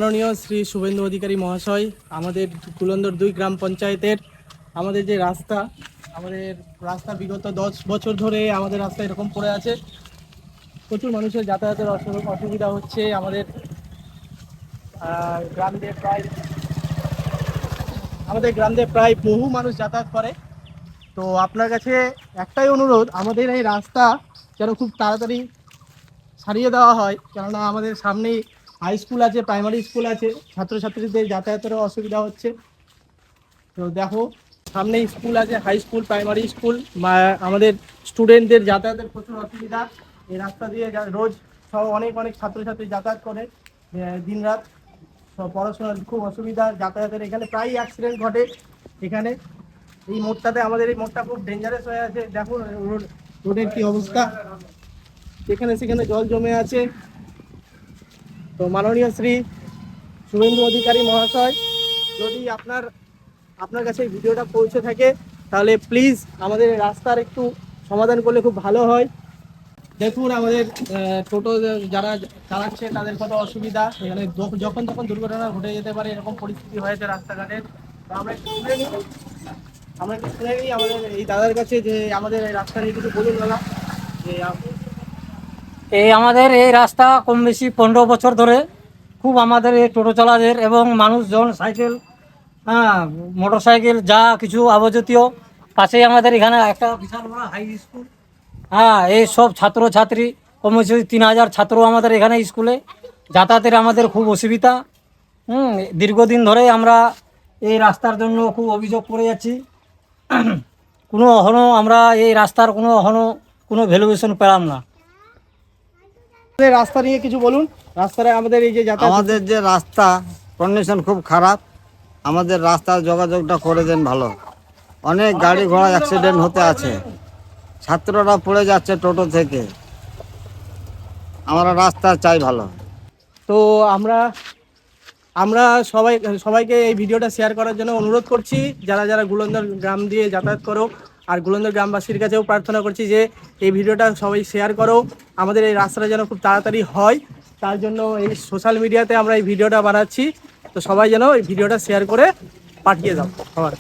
মাননীয় শ্রী শুভেন্দু অধিকারী মহাশয়, আমাদের কুলন্দর 2 গ্রাম পঞ্চায়েতের আমাদের যে রাস্তা বিগত 10 বছর ধরে আমাদের রাস্তা এরকম পড়ে আছে। প্রচুর মানুষের যাতায়াতের অসুবিধা হচ্ছে। গ্রাম দিয়ে প্রায় আমাদের গ্রাম দিয়ে প্রায় বহু মানুষ যাতায়াত করে। তো আপনার কাছে একটাই অনুরোধ, আমাদের এই রাস্তা যেন খুব তাড়াতাড়ি সারিয়ে দেওয়া হয়, কেননা আমাদের সামনেই হাই স্কুল আছে, প্রাইমারি স্কুল আছে, ছাত্রছাত্রীদের যাতায়াতেরও অসুবিধা হচ্ছে। তো দেখো, সামনেই স্কুল আছে, হাই স্কুল, প্রাইমারি স্কুল, আমাদের স্টুডেন্টদের যাতায়াতের প্রচুর অসুবিধা। এই রাস্তা দিয়ে রোজ সব অনেক অনেক ছাত্রছাত্রী যাতায়াত করে দিনরাত। সব পড়াশোনার খুব অসুবিধা যাতায়াতের। এখানে প্রায়ই অ্যাক্সিডেন্ট ঘটে। এখানে এই মোড়টাতে, আমাদের এই মোড়টা খুব ডেঞ্জারাস হয়ে আছে। দেখো রোডের কি অবস্থা, এখানে সেখানে জল জমে আছে। তো মাননীয় শ্রী শুভেন্দু অধিকারী মহাশয়, যদি আপনার কাছে এই ভিডিওটা পৌঁছে থাকে, তাহলে প্লিজ আমাদের রাস্তার একটু সমাধান করলে খুব ভালো হয়। দেখুন, আমাদের টোটো যারা চালাচ্ছে তাদের কত অসুবিধা। এখানে যখন তখন দুর্ঘটনা ঘটে যেতে পারে, এরকম পরিস্থিতি হয়েছে রাস্তাঘাটের। তো আমরা একটু শুনে নিই আমাদের এই দাদার কাছে, যে আমাদের এই রাস্তা নিয়ে কিছু বলুন দাদা। যে আমাদের এই রাস্তা কম বেশি 15 বছর ধরে খুব আমাদের এই টোটো চালাদের এবং মানুষজন সাইকেল, মোটর সাইকেল, যা কিছু আবশ্যকীয়, পাশেই আমাদের এখানে একটা বিশাল বড় হাই স্কুল। এই সব ছাত্রছাত্রী কম বেশি 3000 ছাত্র আমাদের এখানে স্কুলে। যাতায়াতের আমাদের খুব অসুবিধা। দীর্ঘদিন ধরে আমরা এই রাস্তার জন্য খুব অভিযোগ করে যাচ্ছি। আমরা এই রাস্তার কোনো ভ্যালুয়েশন পেলাম না। রাস্তা নিয়ে কিছু বলুন। রাস্তায় আমাদের এই যে আমাদের যে রাস্তা কন্ডিশন খুব খারাপ। আমাদের রাস্তার যোগাযোগটা করে দেন ভালো। অনেক গাড়ি ঘোড়া অ্যাক্সিডেন্ট হতে আছে, ছাত্ররা পড়ে যাচ্ছে টোটো থেকে। আমরা রাস্তা চাই ভালো। তো আমরা সবাইকে এই ভিডিওটা শেয়ার করার জন্য অনুরোধ করছি। যারা যারা গুলন্দর গ্রাম দিয়ে যাতায়াত করো, আর গুলন্দর গ্রামবাসীর কাছেও প্রার্থনা করছি যে এই ভিডিওটা সবাই শেয়ার করো। আমাদের এই রাস্তাটা যেন খুব তাড়াতাড়ি হয়, তার জন্য এই সোশ্যাল মিডিয়াতে আমরা এই ভিডিওটা বানাচ্ছি। তো সবাই যেন এই ভিডিওটা শেয়ার করে পাঠিয়ে দাও সবার।